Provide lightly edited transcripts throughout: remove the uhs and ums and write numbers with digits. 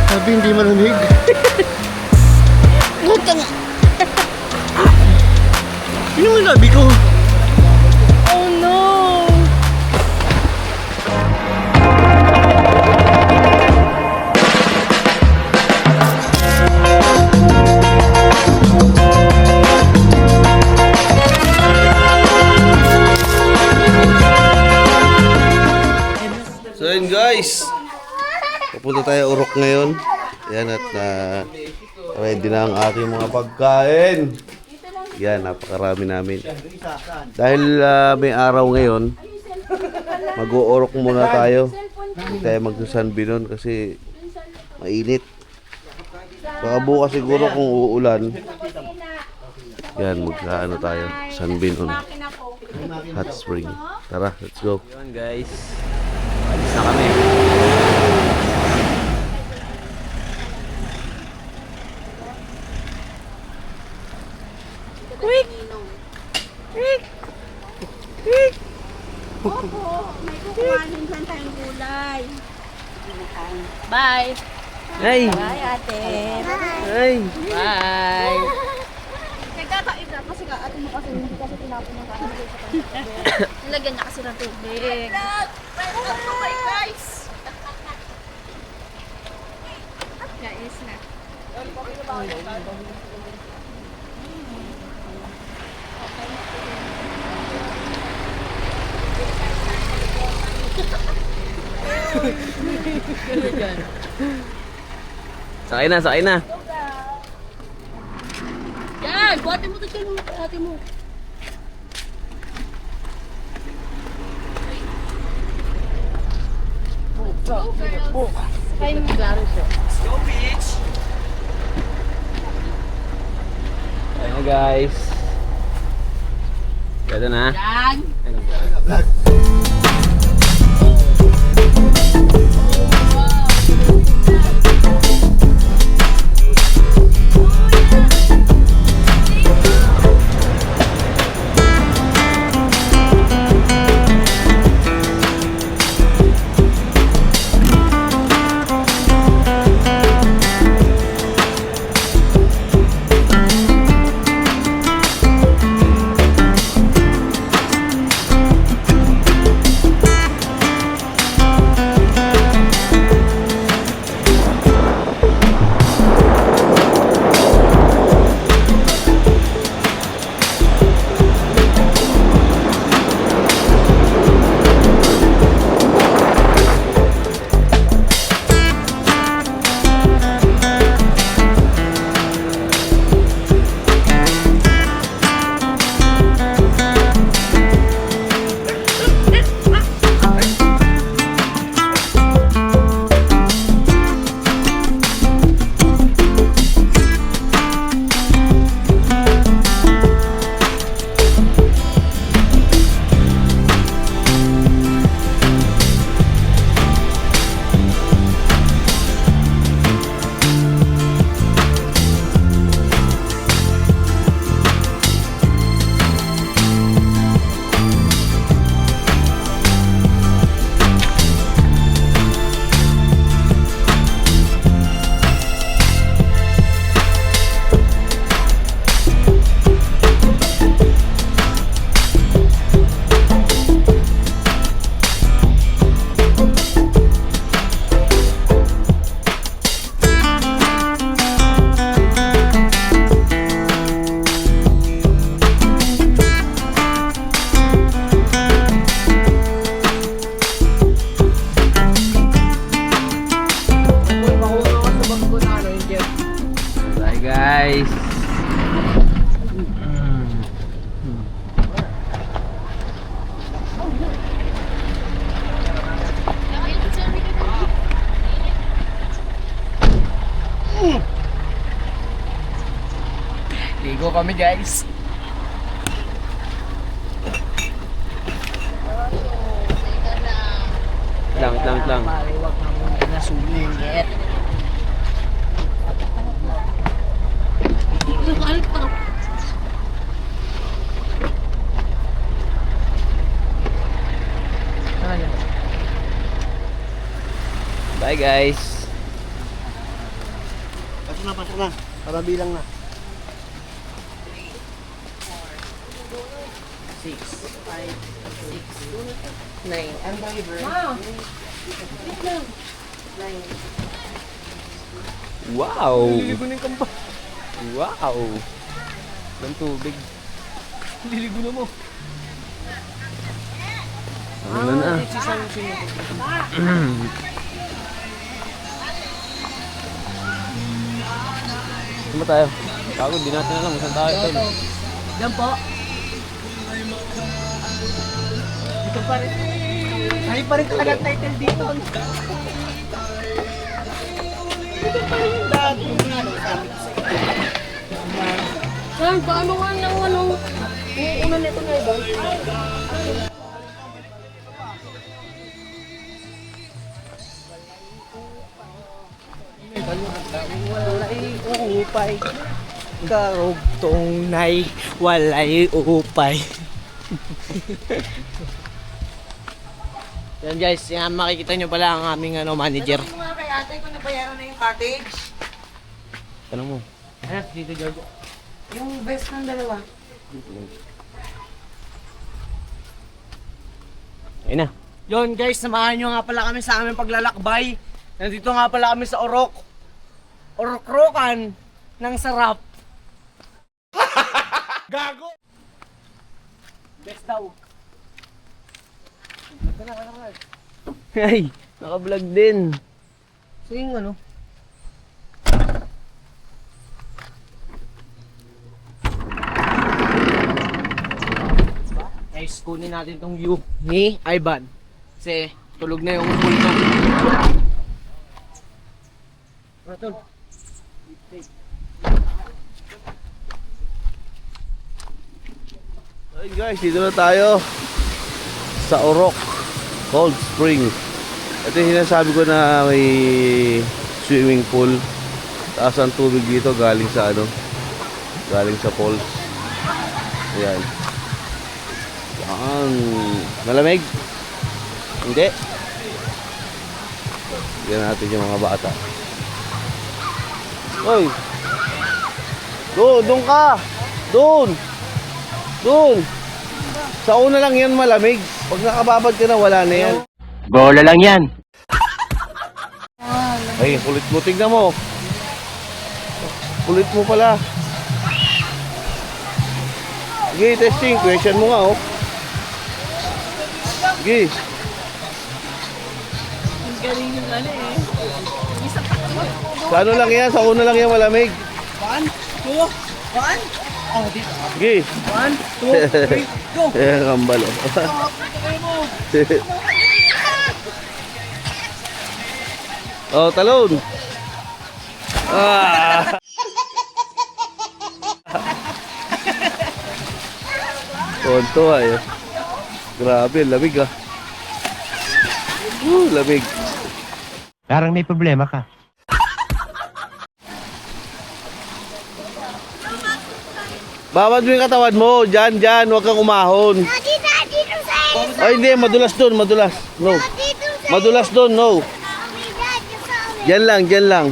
Sabi hindi malamig. Ngutang. Yun yung labi ko. Oh no! So yun guys, pupunta tayo Urok ngayon. Yan at ready na ang aking mga pagkain. Yan, napakarami namin. Dahil may araw ngayon, mag-uurok muna tayo. Hindi tayo magsasanbinon kasi mainit. Baka bukas siguro kung uulan, yan, magkaano tayo, Sunbinon, Hot Spring. Tara, let's go. Yun guys, alis na kami. Quick! Quick! Quick! Opo, may kukuhanin dyan tayong gulay. Bye! Ay! Bye, ate. Ay! Bye! Nagkakaiba kasi ate mo kasi hindi kasi tinapon ng kanin sa kanya. Nilagyan niya kasi ng tubig. Oh my guys! Guys na. Sakay na, sakay na. Yan! Buhatin mo ito dyan mo. Buhatin mo. Kain mo. Klaro siya. Ayun na guys. Ganda na. Yan! Bye guys. Ligo kami guys. Lang. Bye guys. Pasok na. Para bilang na. 9. Ang driver. Wow! Liligo na yung kamba. Wow! Ng tubig. Liligo na mo. Ano na? Saan ba tayo? Pagod, di natin alam kung saan tayo. Yan po. Dito pa rin. Ay pa rin talaga title dito. Ay, paano nga ng ano? Una nito na iba. Walay upay. Karugtong nay walay upay. Yan guys, yan makikita nyo pala ang aming manager. Tanong mo nga kay ate kung nabayaran na yung cottage. Tanong mo. Ayan, dito Jojo. Yung best ng dalawa. Ayun na. Yon guys, samahan nyo nga pala kami sa aming paglalakbay. Nandito nga pala kami sa Orok. Orok-rokan ng sarap. Gago! Best daw. Ay, naka-vlog din. So yung ano? Guys, kunin natin tong view ni Ivan. Kasi tulog na yung bulto. Ratol. Ayun guys, dito na tayo sa Orok Cold Spring. Ito yung sinasabi ko na may swimming pool. Taas ang tubig dito galing sa galing sa falls. Ayan. Yan. Malamig? Hindi. Tignan natin yung mga bata. Hoy! Doon ka! Doon! Doon! Sa una lang yan malamig. Pag nakababad ka na, wala na yan. Bola lang yan. Ay, kulit mo. Tignan mo. Kulit mo pala. Sige, testing. Question mo nga, oh. Sige. Sa ano lang yan? Sa una lang yan malamig. 1, 2, 1. Oh, dito. Sige. 1, 2, 3, go! Ayan, kambal, oh. Oh, talon. Ah. Tonto ay. Grabe, lamig ah. Lamig. Parang may problema ka. Babad mo yung katawan mo. Diyan, diyan. Huwag kang umahon. Ay, hindi. Madulas doon. Madulas. No. Madulas doon. No. Diyan lang. Diyan lang.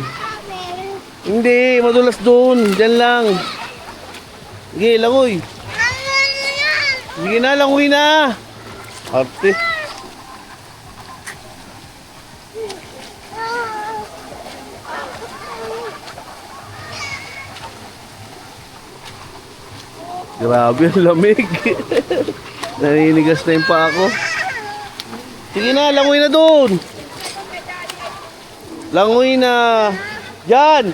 Hindi. Madulas doon. Diyan lang. Sige, langoy. Sige na, langoy na. Arte. Grabe, ang lamig. Naninigas na yung paa ko. Sige na, langoy na doon. Langoy na. Diyan.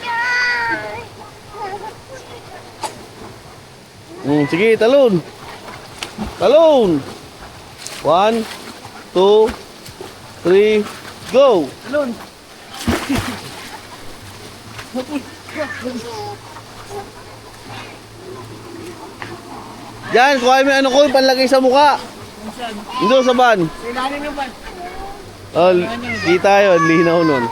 Sige, talon. Talon. 1, 2, 3, go. Talon. Diyan, kuha mo yung ano ko, panlagay sa mukha. Doon sa van. Ilalim yung pan. Oh, di tayo, linaw nun.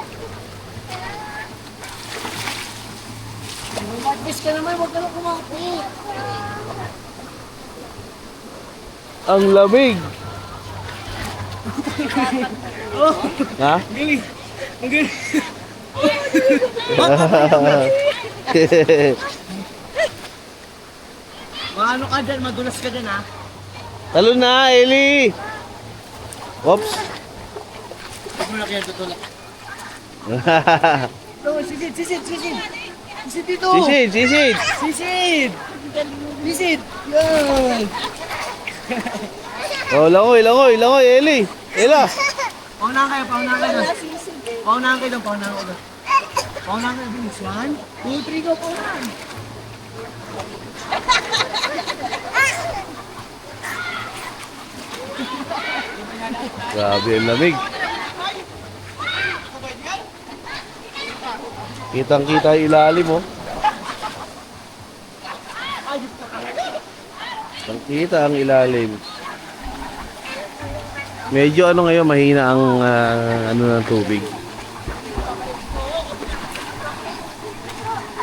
Mag-bis ka naman, huwag ka lang kumakit. Ang lamig. Ha? Galing. Maano ka dyan, madulas ka dyan ha. Talo na, Eli! Oops! Huwag mo na kaya tutulak. Sisid dito! Sisid, sisid! Sisid! Sisid! Yan! Oh, langoy, langoy, langoy, Eli! Ela! Paunahan kayo doon. Paunahan kayo doon. Paunahan kayo bilis. 1, 2, 3, go, paunahan. Grabe ang lamig. Kitang-kita yung ilalim, oh. Kitang-kita ang ilalim. Medyo ano ngayon, mahina ang ano ng tubig.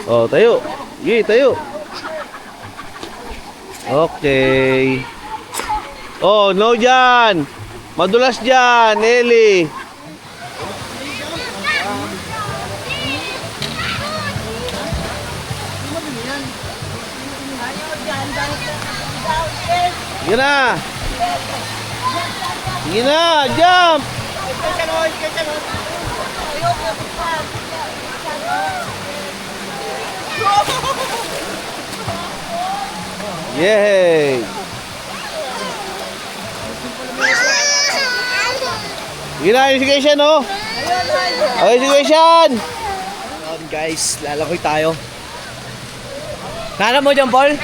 Oh, tayo. Sige, tayo. Okay. Oh, no dyan. Madulas dyan, Eli. Sige na. Sige na, jump. Yay! Sige na, investigation, oh. Okay, investigation. Guys, lalakoy tayo. Nanap mo dyan, Paul?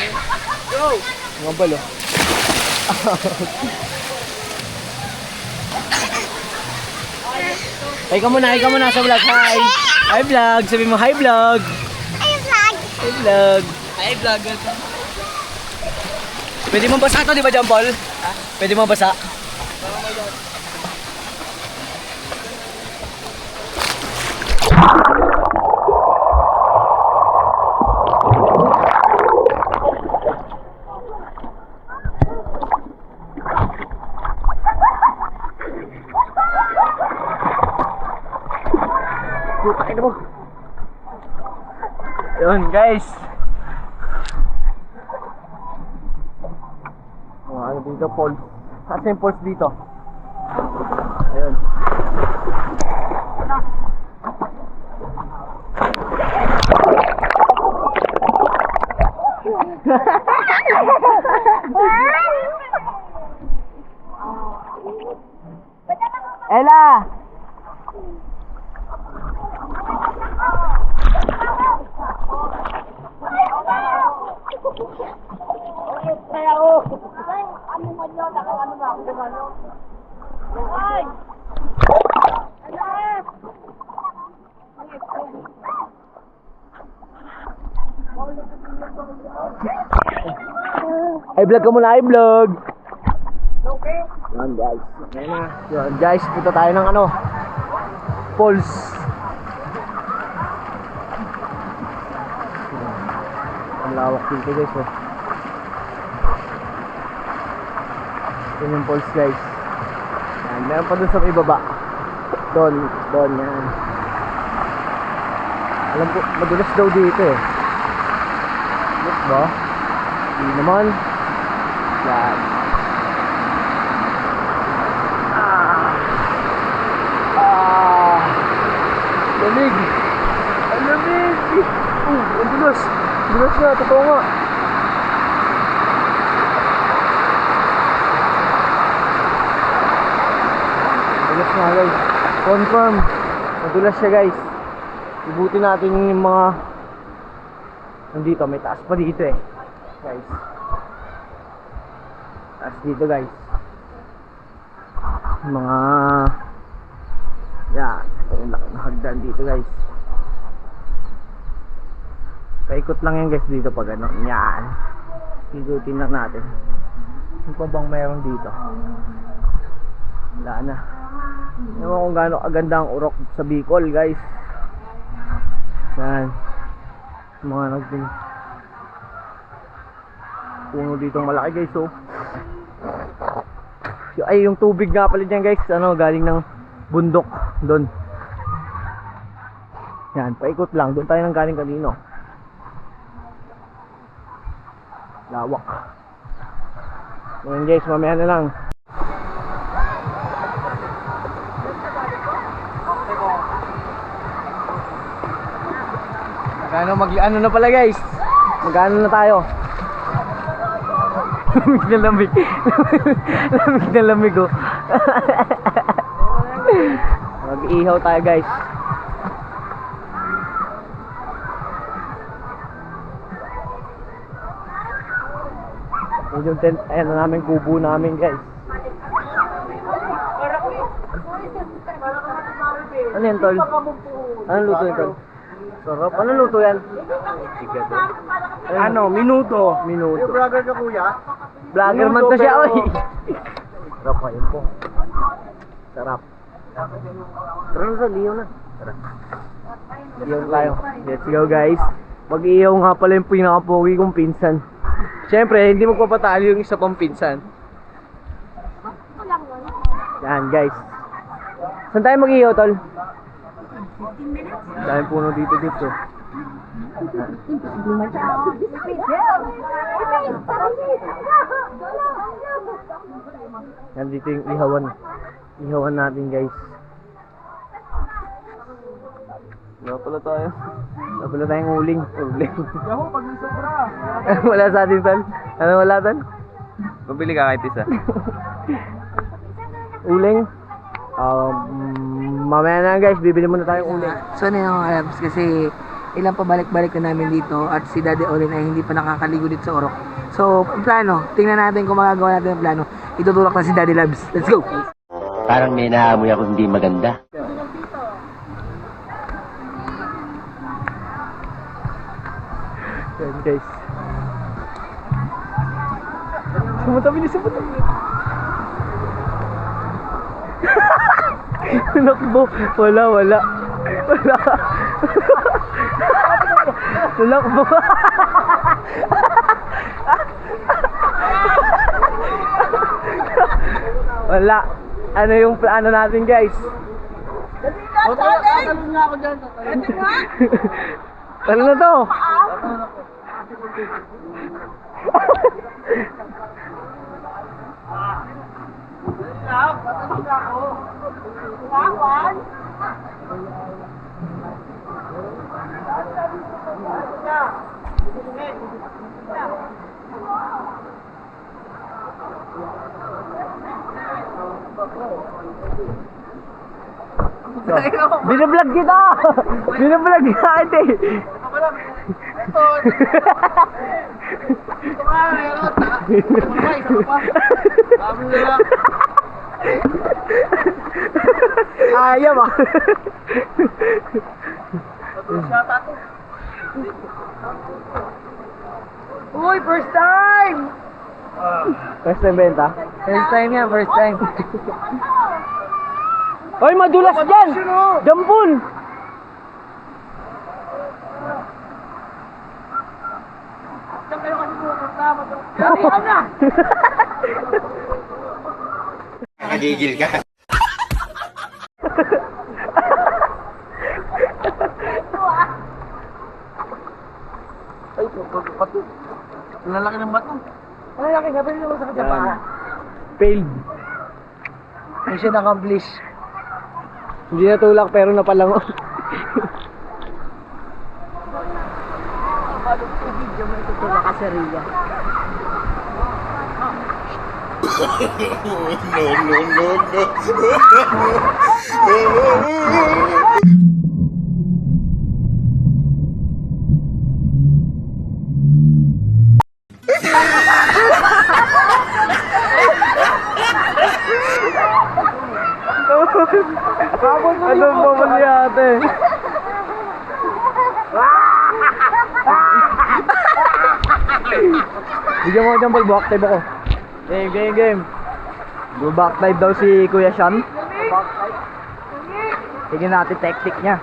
Go! Mga Paul, oh. Hi ka muna sa vlog. Hi! Hi vlog! Sabi mo, hi vlog! Hi vlog! Hi vlog! Hi vlog! Pwede mo basa ito, di ba dyan, Paul? Pwede mo basa? Putay na mo. Yun guys. Ano dito, Paul? Saan yung Pauls dito? Ayun. Ella! Ay vlog ka muna, ay vlog. Yan guys. Yan guys, punta tayo ng ano, Pauls. Ang lawak dito guys, oh. Yan yung Pauls guys. Yan, meron pa dun sa ibaba. Doon, yan. Alam ko, madulas daw dito eh. Look ba? Hindi naman. Yan. Lamig! Ang lamig! Ang dulas! Dulas nga, totoo nga. Dulas nga guys. Confirm. Madulas siya guys. Ibuti natin yung mga nandito. May taas pa dito eh. Guys. Taas dito guys. Mga yan. Yung laking hagdan dito guys. Paikot lang yan guys dito pag ano. Yan. Ikutin lang natin. Ano pa bang mayroon dito? Wala na. Ewan kung gaano kaganda ang urok sa Bicol guys. Yan. Mga nagting puno ditong malaki guys, oh. Ay, yung tubig nga pala dyan guys, ano, galing ng bundok doon. Yan, paikot lang. Doon tayo nang galing kanino. Lawak. Ngayon guys, mamaya na lang. Ano na pala guys? Magkano na tayo? Lamig na lamig. Lamig na lamig oh. Mag-ihaw tayo guys. Yung tent, ayan na namin kubo namin guys. Ano yan tol? Anong luto yan tol? Sarap. Anong luto yan? Ano? Minuto. Minuto. Vlogger ka kuya? Vlogger man to siya oy. Sarap kayo po. Sarap. Tara na sa liyo na. Tara. Liyo tayo. Let's go guys. Mag-iyaw nga pala yung pinaka-pogi kong pinsan. Siyempre, hindi magpapatalo yung isa pang pinsan. Yan guys. Saan tayo mag-iyaw tol? Dahil puno dito. Yan dito yung ihawan. Ihawan natin guys. Wala pala tayong uling. Yaho, pag nasobra. Wala sa atin tol. Ano wala tol? Pabili ka kahit isa. Uling. Mamaya na guys, bibili muna tayong uling. So ano yung Arabs kasi ilang pabalik-balik na namin dito at si Daddy Olin ay hindi pa nakakaligo dito sa Orok. So, ang plano, tingnan natin kung magagawa natin ang plano. Itutulak na si Daddy Labs. Let's go! Parang may naamoy ako hindi maganda. Yan guys. Sumutabi. Nakbo. Wala. Nakbo. Wala. Ano yung plano natin guys? Tatalon nga ako dyan. Ano na to? Binablog kita! Binablog kita eh! Ito nga, meron. Isa pa. Sabi nila. Ayaw ah! Uy, first time! First time benta? First time yan, first time. Hoy, madulas dyan! Jambul! Nakagigil ka. Ay, pati. Ang lalaki ng bato. Ano laki nga, pero mo sa kanya pa. Failed. Mission accomplished. Hindi natulak pero napalango. Video mo itutulak ka sa Ria. Anong pamali ate? Bigyan mo ko dyan, back dive ako. Game. Back dive daw si Kuya Sean. Tingnan natin technique niya.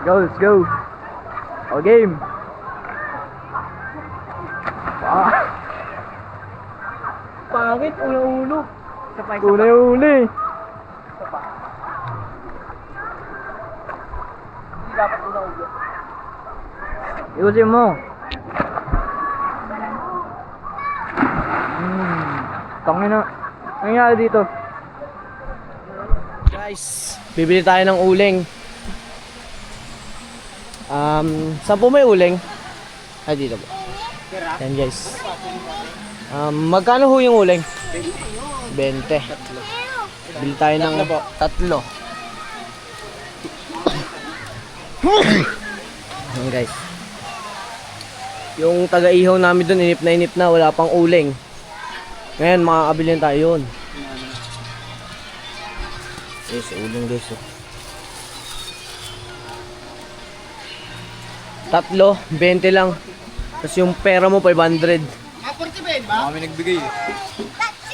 Go, let's go. O game. Pangit, ulo-ulo. Una yung uli. dapat una ulo. Iusin mo. Tangin na. Ano nangyari dito? Guys, bibili tayo ng uling. Saan po may uling? Ay, dito po. Yan guys. Magkano ho yung uling? 20. Bili tayo ng tatlo. Yan guys. Yung taga-ihaw namin doon, inip na, wala pang uling. Ngayon, makakabili tayo yun. Yes, uling guys. Tatlo, 20 lang. Tapos yung pera mo, 500. Kami nagbigay eh.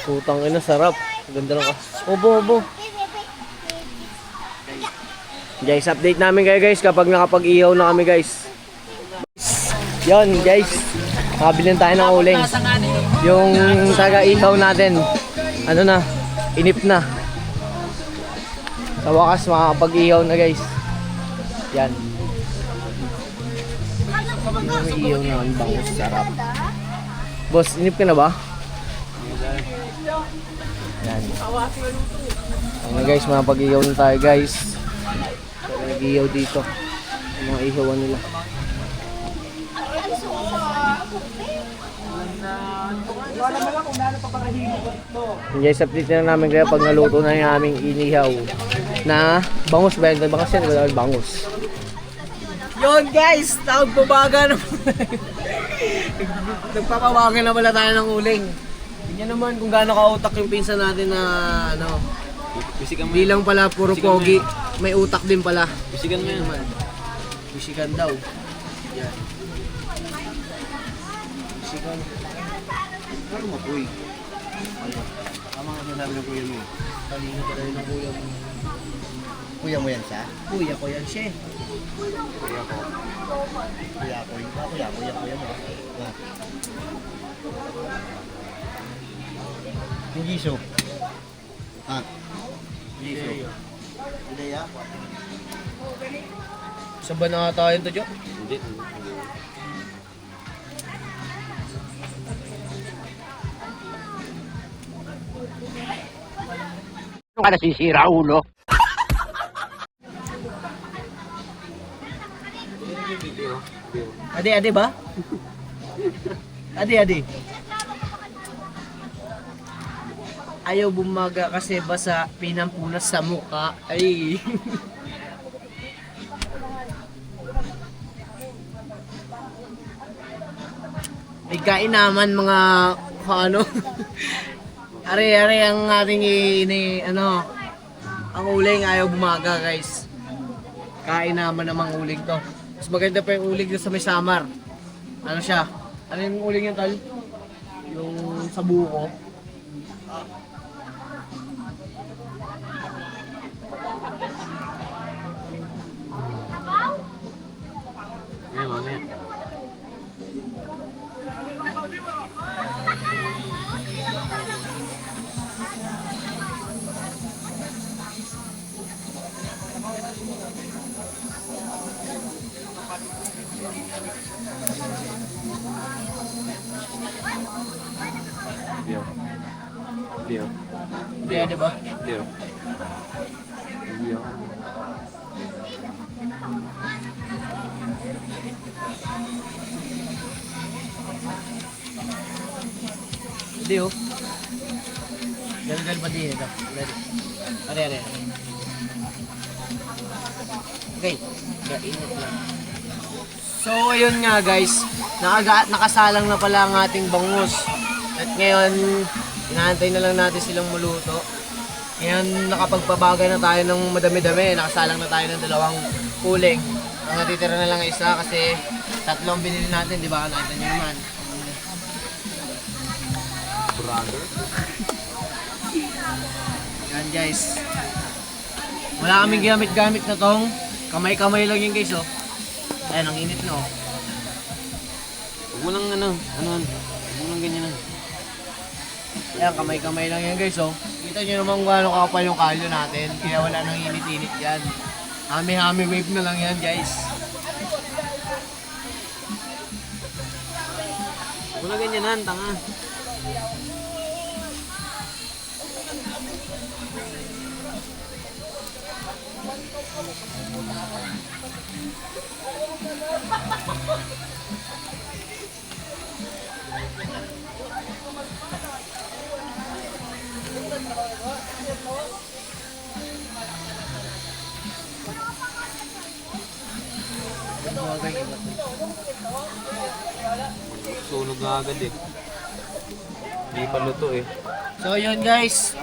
Putang ina, sarap. Ganda lang ka. Obo. Guys, update namin kayo guys kapag nakapag-ihaw na kami guys. Yon guys, makabili tayo ng uling. Yung taga-ihaw natin, ano na, inip na. Sa wakas, makakapag-ihaw na guys. Yan. Yung ihaw na, ang bangus, sarap. Boss, inip ka na ba? Yan. Ano guys, makapag-ihaw na tayo guys. Nag-ihaw dito. Yung mga ihawan nila. Guys, update na namin kaya pag naluto na yung aming inihaw na bangus ba yun? Bangus yan, wala bangus. Yun guys, tawag pabaga naman. Nagpapabaga na pala tayo ng uling. Tingnan naman kung gaano ka-utak yung pinsan natin na ano. Hindi lang pala puro pogi, may utak din pala. Bisigan mo yan. Bisikan daw. Yan. Bisikan. Ano mapoy? Tama nga sinabi ng kuya mo. Kanina pa rin ng kuya mo. Kuya mo yan siya? Kuya ko yan siya. Kuya ko. Kuya ko. Kuya mo. Ah. Yung giso. Ah. Giso. Hindi ya. Saan ba nakatayin to, Jo? Hindi. Ano ka nasisira, ulo? Ade ba? Ade. Ayaw bumaga kasi basa pinampunas sa mukha. Ay. May kain naman mga ano. Are ang ating ang uling ayaw bumaga guys. Kain naman namang uling to. Mas maganda pa yung uling sa may samar. Ano siya? Ano yung uling yung tal? Yung sa buko. Mamaya. Dio. Hindi, ba? Dio. Dio. Hindi oh. Galgal pa din ito. Are. Okay. Init lang. So ayun nga guys, nakasalang na pala ang ating bangus. At ngayon, inaantay na lang natin silang maluto. Ngayon nakapagpabaga na tayo ng madami-dami. Nakasalang na tayo ng 2 uling. Ang natitira na lang isa kasi 3 ang binili natin, di ba? Nakita nyo naman. Yan guys. Wala kaming gamit-gamit na tong. Kamay-kamay lang yun guys oh. Ayan, ang init na oh. Huwag mo lang huwag mo lang ganyan na. Ayan, kamay-kamay lang yan guys oh. Kita nyo naman kung gaano kakapal yung kalyo natin. Kaya wala nang init-init yan. Hami-hami wave na lang yan, guys. Wala ganyanan, tanga. Sunog nga agad eh. Hindi pa luto eh. So yun guys,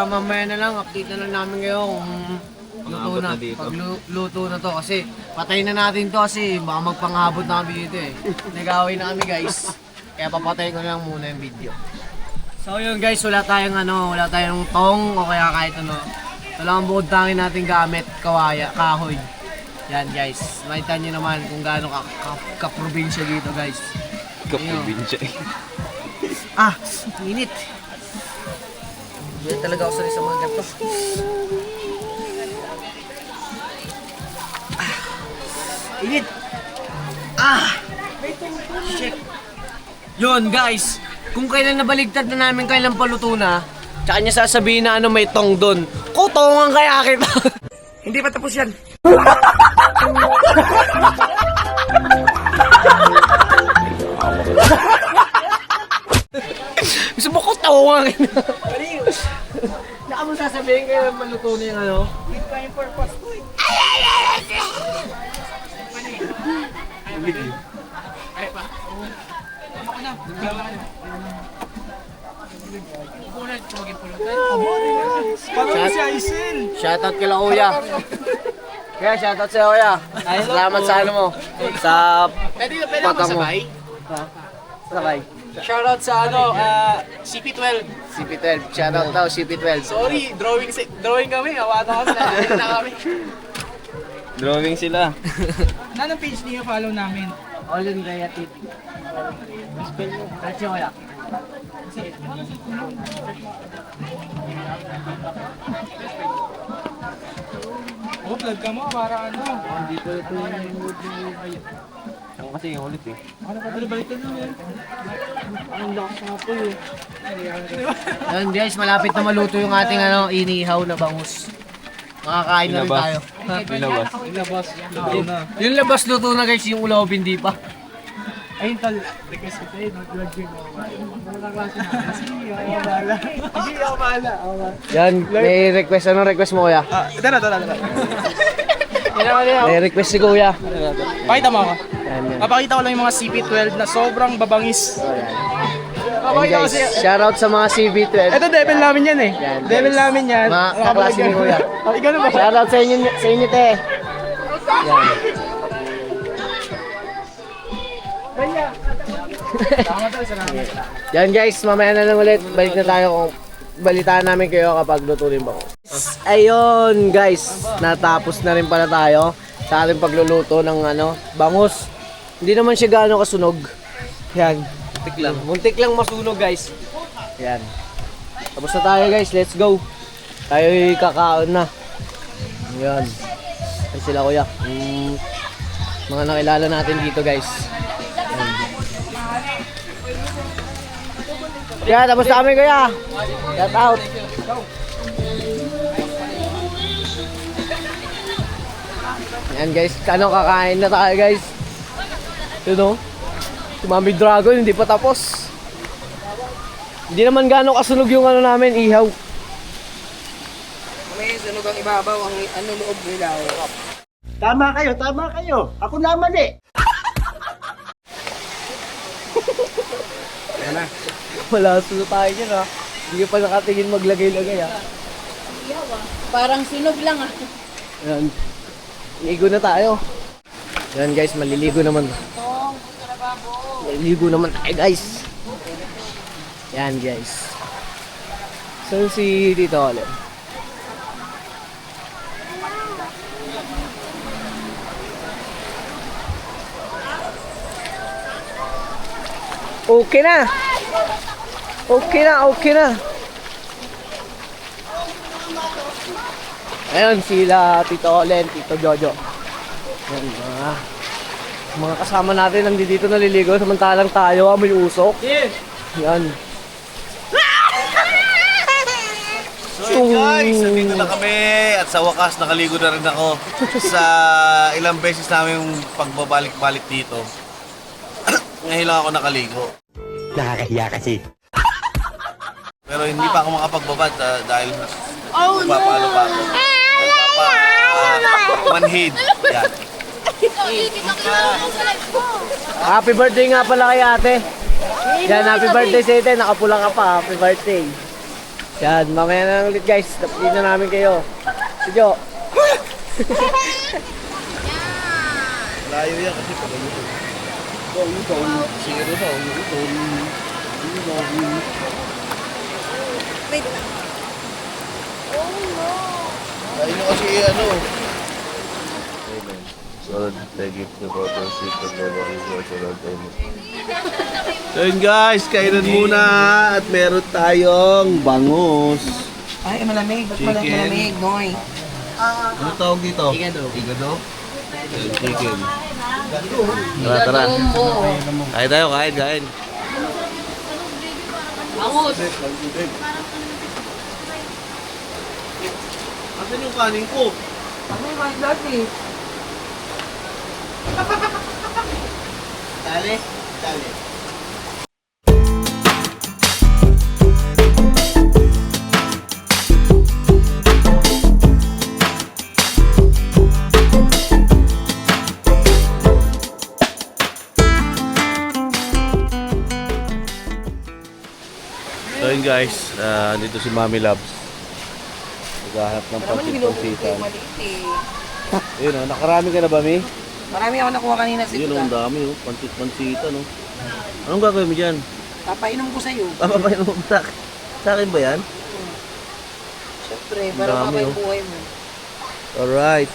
mamaya na lang, update na lang namin kayo kung luto Pang-abot na, na dito. pag luto na to kasi patay na natin to kasi baka magpang-abot na kami dito eh. Nag-away na kami guys, kaya papatayin ko na lang muna yung video. So yun guys, wala tayong tong o kaya kahit ano. Ito lang ang bukod tangin natin gamit, kahoy. Yan guys, makita nyo naman kung gaano ka-probinsya dito guys. Kaprobinsya eh. Ah, init. Hindi talaga ako sanay sa mga ganito. Init. Shit. Yun guys, kung kailan nabaligtad na namin kailan paluto na, tsaka niya sasabihin na ano may tong doon. Kutongan kaya kita. Hindi pa tapos yan. Gusto mo ko tawang. Naka mo sasabihin kayo maluto na yung ano? Hindi pa yung purpose ko eh. Ay pa. Ako na. Shoutout kila Kuya. Kaya shoutout sa Kuya. Salamat sa ano mo. Sa patang mo. Sabay. Shoutout sa CP12. CP12. Shoutout daw CP12. Sorry, drawing kami. Awata kami. Na kami. Drawing sila. Anong page niyo follow namin? All in Raya TV. Spell mo. Kasi Kuya. Oh, vlog ka mo para ano? Dito ito yung mood ng Ako kasi yung ulit eh. Ano pa balikan mo yan? ang lakas nga po eh. Yan guys, malapit na maluto yung ating inihaw na bangus. Makakain na rin Ilabas. tayo. Pinabas. Ilabas. Luto na. Yung labas luto na guys, yung ulaw hindi pa. Ayun tol, request ko tayo, vlog yun. Ano klase na? Sige, ako bahala. Sige, ako bahala. Yan, may request. Anong request mo kuya? Tara. May request si kuya. Pakita mo ako. Yan, yan. Papakita ko lang yung mga CP12 na sobrang babangis. Yan Papakita ko guys, siya. shoutout sa mga CB12. Ito devil namin yan eh. Yan, Devil guys. namin yan. Mga kaklase ni kuya. Oh, ikaw na ba? Shoutout sa inyo te. Yan. Yan guys, mamaya na lang ulit. Balik na tayo kung balitaan namin kayo kapag luto rin ba. Ayun guys, natapos na rin pala tayo sa ating pagluluto ng bangus. Hindi naman siya gaano kasunog. Yan. Muntik lang masunog guys. Yan. Tapos na tayo guys, let's go. Tayo'y kakaon na. Yan. Ay sila kuya. Mga nakilala natin dito guys. Kaya tapos na kami kuya. Shout out. Yan guys, kakain na tayo guys. You know? Si Mami Dragon hindi pa tapos. Hindi naman gaano kasunog yung namin, ihaw. May sunog ang ibabaw, ang loob nila. Tama kayo. Ako naman eh. Wala sunog tayo dyan ha. Hindi ka pa nakatingin maglagay-lagay ha. Parang sunog lang ah. Yan. Ligo na tayo. Yan guys, maliligo naman. Maliligo naman tayo guys. Yan guys. So si Tito ulit. Okay na. Okay na. Ayun, sila Tito Olen, Tito Jojo. Yan, mga kasama natin nandito naliligo samantalang tayo may usok. Yan. So guys, nandito na kami at sa wakas nakaligo na rin ako sa ilang beses namin pagbabalik-balik dito. Ngayon lang ako nakaligo. Nakakahiya kasi. Pero hindi pa ako makapagbabad dahil magpapalo pa ako. Manhid. Yan. Happy birthday nga pala kay ate. Yan, happy birthday sa ate. Nakapula ka pa, happy birthday. Yan, mamaya na ulit guys. Tapusin na namin kayo. Si Jo. Layo yan kasi pag ano. Sige ito. Layo nyo kasi ano. So, thank you for the seat of the So yun guys, kainan muna at meron tayong bangus. Ay, malamig. Ba't Chicken. malamig, Noy? Ano tawag dito? Igado. Igado? Chicken. Tara. Kain tayo, kain. Bangus. Asan yung kanin ko? Ano yung white latte? Dali. So yun guys, dito si Mami Labs. Naghahanap ng pansit-pansitan. Yun o, nakarami ka na ba, Mi? Marami ako nakuha kanina sa Yun o, ang dami o, pansit-pansitan o. Anong gagawin mo dyan? Papainom ko sa'yo. Papapayin mo sa akin ba yan? Siyempre, para Dami, mabay oh. buhay mo. Alright.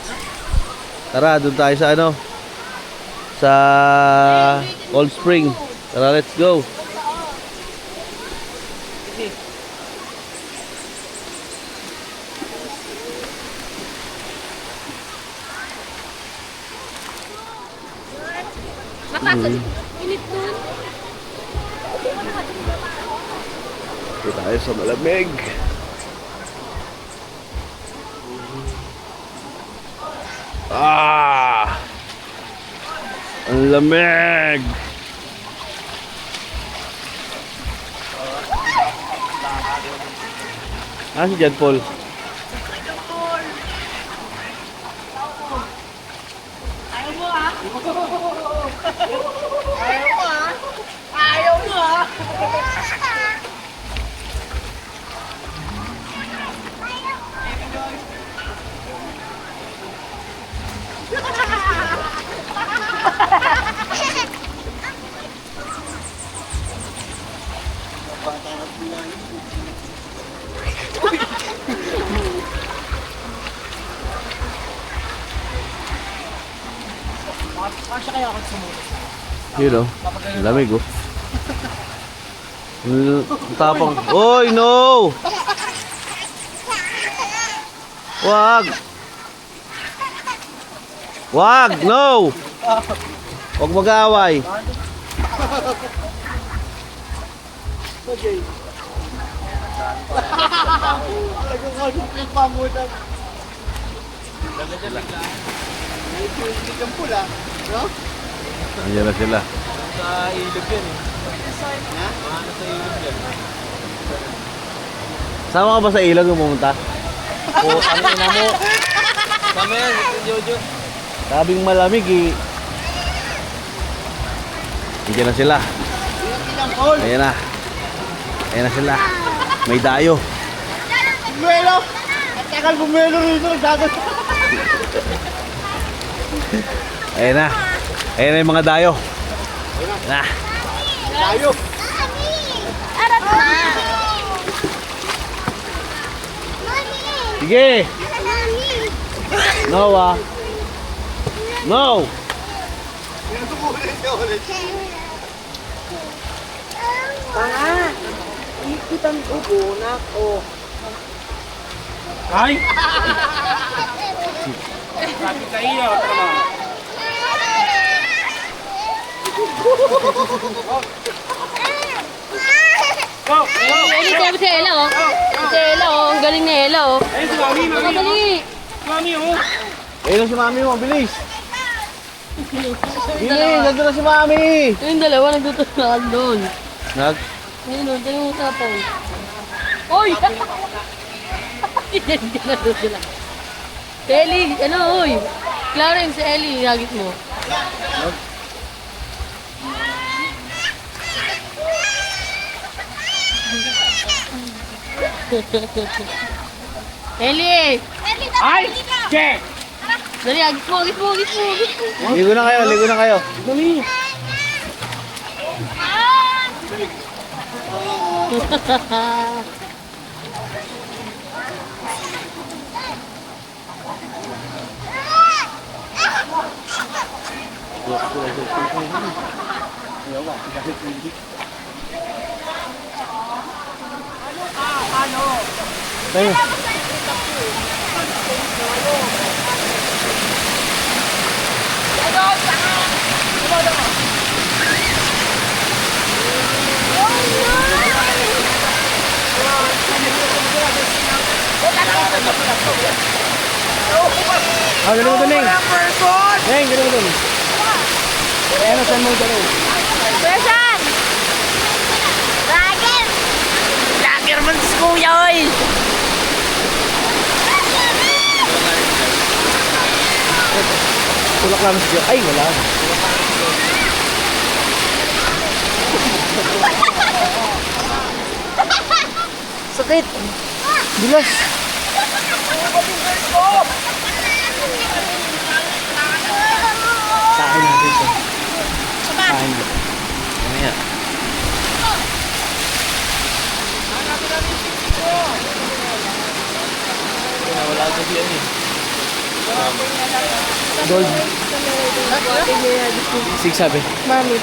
Tara, doon tayo sa ano? Sa Cold Spring. Tara, let's go. Init dun. Dito tayo sa malamig. Ang lamig. Si John Paul. Yun o, lamig o. Tapang. Oy, no! Wag, no! Huwag mag-aaway. Andiyan na sila. Sa ilog yan eh. Sama ka ba sa ilog yung pumunta? Oo, ano na mo. Sama yan, si Jojo. Sabing malamig eh. Andiyan na sila. Ayan na. Ayan na sila. May dayo. Bumelo! At takal bumelo rito, nagdagat. Ayan na. Ayan na yung mga dayo. Ayan na. Tayo! Arat na. Sige! No ah. No! Tanga! Ikitan upo na ako. Ay! Sabi sa iyo, tama. Go! Eli, sabi si Ella, oh. Si Ella, oh. Ang galing ni Ella, oh. Ay, si Mami, Mami. Dali. Mami, oh. Ayun na si Mami mo, bilis. Bilis, nandun na si Mami. Yung dalawa, nagtutulungan doon. Nag? Ayun, oh. Dali mo tapang. Oy! Hindi na doon sila. Si Eli, ano, oy. Clarence, si Eli, hagit mo. Eli! Ay! Check! Dali, hagit mo, hagit mo, hagit mo, hagit mo. Ligo na kayo, ligo na kayo. Dali! Tayo. Ah, ganun mo dun, Neng. Neng, ganun mo dun. Ayan, saan mo dun? Besan! Lager! Lager man si Kuya, oy! Tulak lang si Ay, wala. Sakit! Bilas. Kain natin ito. Kain mo. Mamaya. Wala kasi yan eh. Gold. 6 sabi. Mami.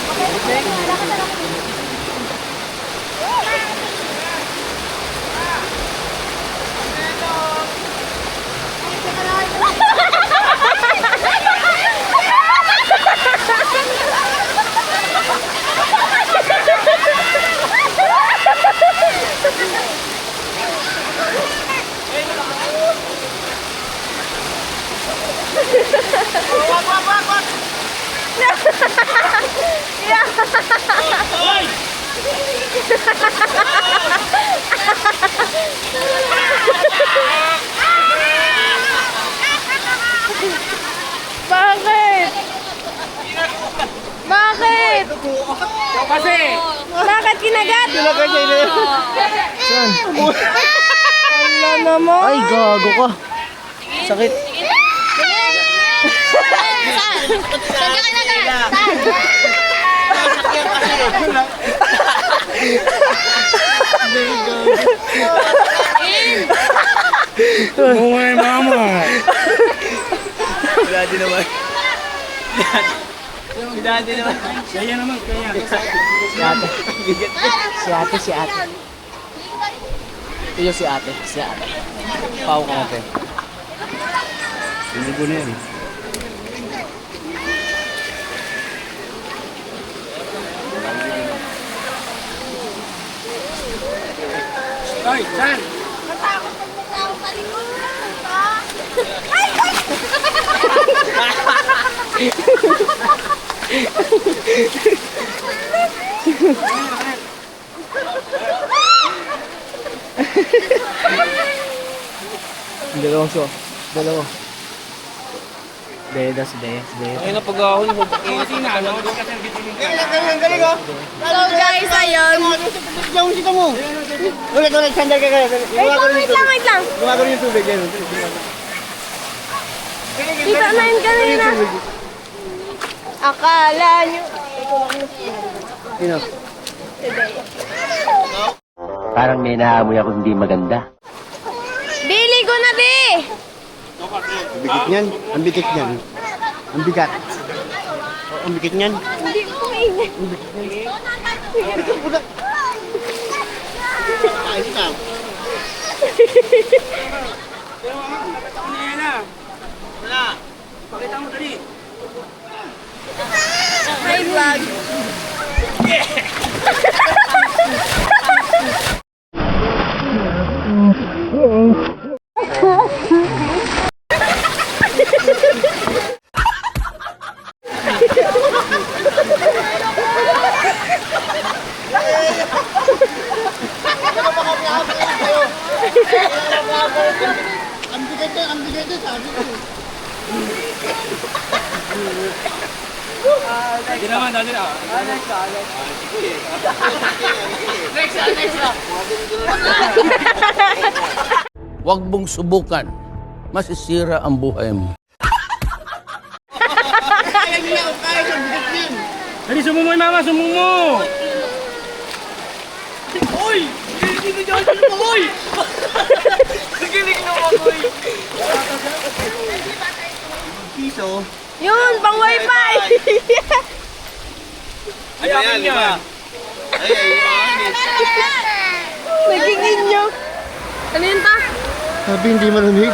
Bakit? Bakit? Kasi! Bakit kinagat? Kinagat niya yun. Saan? Wala naman. Ay, gago ka. Sakit. Saan? Saan ka kinagat? Saan? Buhay mama! Dati naman. Dati naman. Kaya naman, kaya. Si ate. Ito si ate. Pau ka natin. Hindi ko na yan. Ay, saan? Dalawang so. Dalawa. Dedas. Ay, napag-ahon mo. Kasi na, ano? So guys, ayun. Yung sito mo. Ulit, sandal ka kaya. Wait lang. Gumagano yung tubig. Yan. Kita na yun kanina. Akala nyo. Sino? Parang may naamoy ako hindi maganda. Bili ko na, Bi! Ang bigat niyan. Ang bigat niyan. Ang bigat. Ang bigat niyan. Hindi ko init. Ayos ka. Huwag mong subukan. Masisira ang buhay mo. Dali, sumumoy mama, sumumo! Piso. Yun, pang wifi! Ayan, lima. Nagiging nyo. Ano yun ta? Sabi hindi malamig.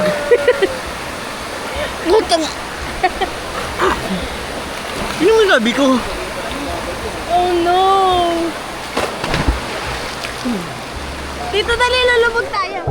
Utang. Yun yung sabi ko. Oh no! Dito dali, lulubog tayo.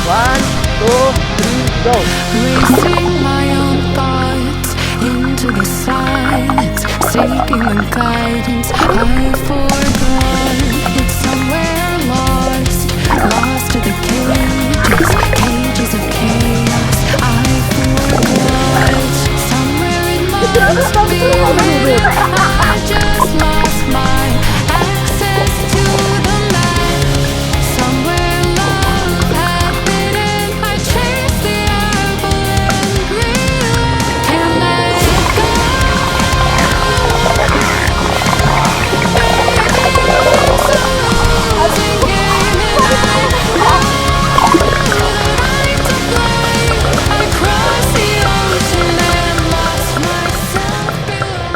One, two, three, go. Racing my own thoughts into the silence, seeking the guidance I forgot. It's somewhere lost, lost to the cages, cages of chaos. I forgot. Somewhere it must be written. I just lost my access to the map. Somewhere love had been. I chased the apple and realized can't let it go. Baby, it's a losing game and I know that I'm to blame. I crossed the ocean and lost myself below.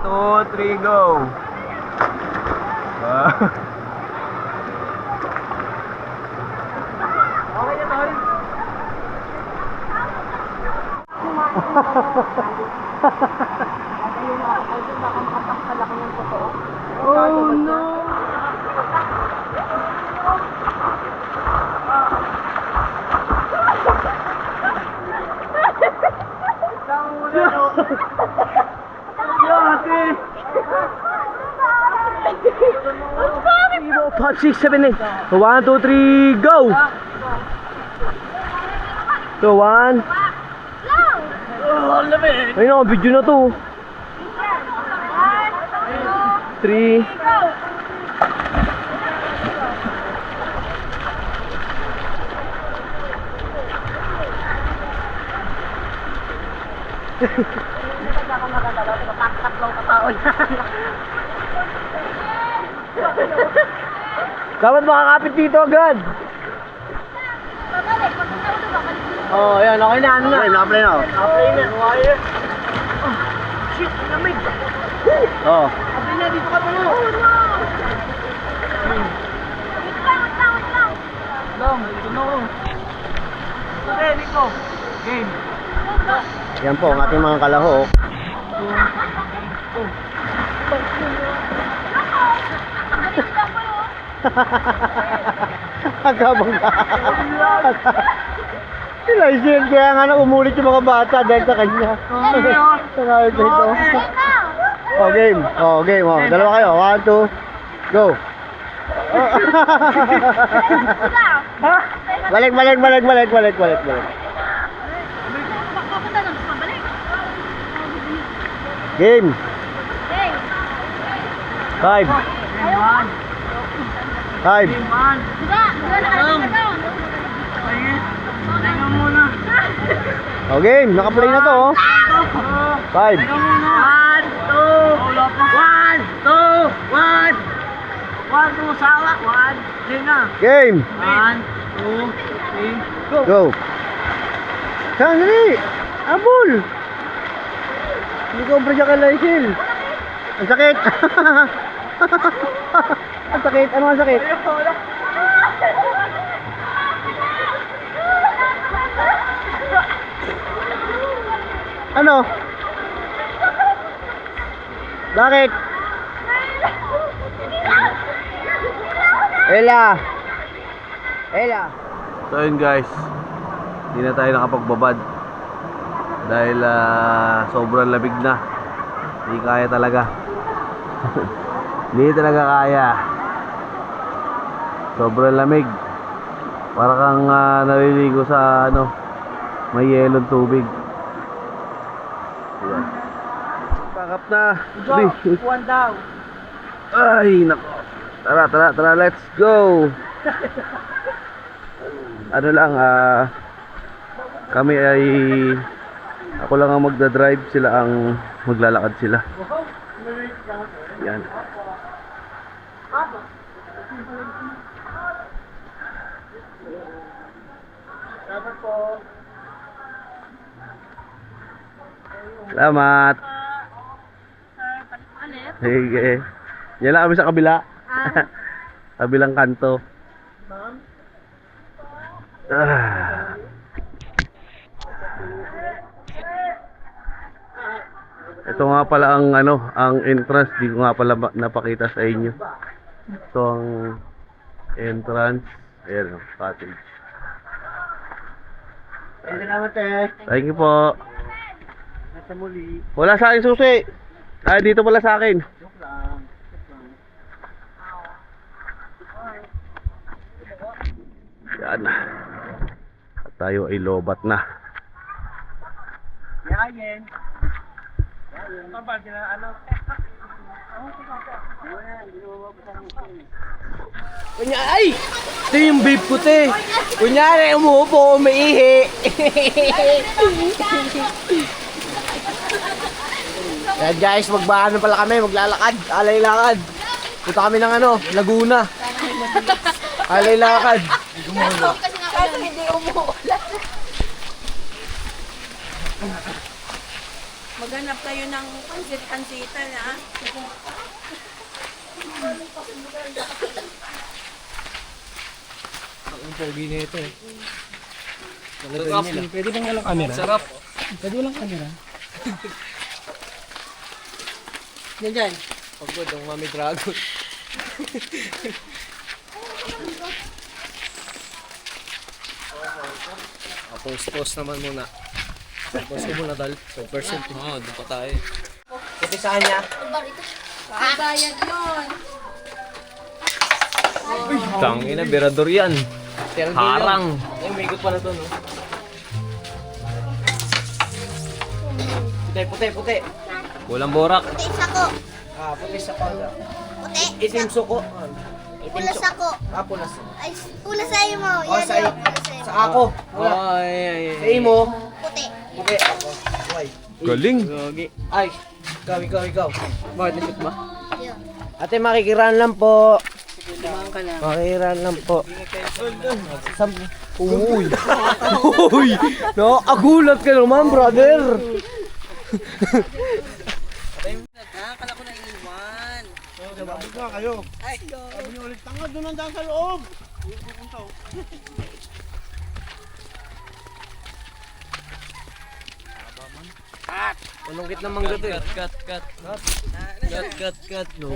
Two, three, go! Oh no! Five, six, seven, eight. 1, 2, 3, go! So, 1. Ayun ako, video na to. 3. Dapat makakapit dito agad. Oh, ayan, okay na, ano na. Naka-play na. Okay na. Oh, shit, lamig. Oh. Sabi na, dito ka tulo. Long, dito na ako. Okay, dito. Game. Yan po ang ating mga kalahok. Agabang ka. Silasin, kaya nga na umulit yung mga bata dahil sa kanya. Sanayod na ito. Oh, game. Oh, game. Oh. Dalawa kayo. 1, 2, go. Balik. Game. 5. 5. Oh, game. Naka-play na to, oh. 5. 1, 2, 1, 2, sawa. 1, game na. Game. 1, 2, 3, Go. Saan, dali. Abol. Hindi ko obra dyan ka, Lysil. Ang sakit. Ang sakit. Ano ang sakit? Ano? Bakit? Ella. So yun guys, hindi na tayo nakapagbabad dahil sobrang lamig na. Hindi kaya talaga. Hindi talaga kaya. Sobrang lamig. Para kang naliligo sa may yelong tubig. Ayan. Pakap na. One down. Ay, nako. Tara, let's go. Ano lang, kami ay, ako lang ang magdadrive, sila ang maglalakad sila. Yan. Salamat. Sige. Yan lang kami sa kabila. Kabilang kanto. Ito nga pala ang ang entrance, di ko nga pala napakita sa inyo. Ito ang entrance. Ayan, cottage. Thank you po. Wala sa akin susi. Ay, dito pala sa akin. Yan. At tayo ay lobat na. Yayin. Kunyari, ito yung beef ko te. Kunyari, umuupo, umiihi. Yan guys, magbaano pala kami, maglalakad, alay lakad. Punta kami ng Laguna. Alay lakad. Kasi hindi umuulan. Maghanap kayo ng pansit-pansitan, ha? Ang pogi na ito eh. Pwede bang walang camera? Sarap. Pwede walang camera? Yan dyan. Pagod ang Mami Dragon. Post naman muna. Post ko muna dal. 5%. Oo, doon pa tayo. Kasi sa kanya. Bayad yun. Tangina, berador yan. Harang. Ay, may ikot pala to, no? Puti. Walang borak. Puti sako. Puti sa pala. Puti. Itim suko. Pula sako. Pulas. Ay, pula sa'yo mo. Oh, Yan sa yun. Pula sa'yo. Sa ako. Ay. Sa imo. Puti. Puti. Ako. Why? Galing. Ay, ikaw. Bakit nashoot ba? Yun. Ate, makikiraan lang po. Makikiraan lang po. Uy! Uy! Nakakagulat ka naman, brother! Akala ko na iwan. Sababot na kayo. Ay, Sabi niyo ulit, tanga doon ang daan sa loob. Anong kit ng mangga to eh? Cut. No,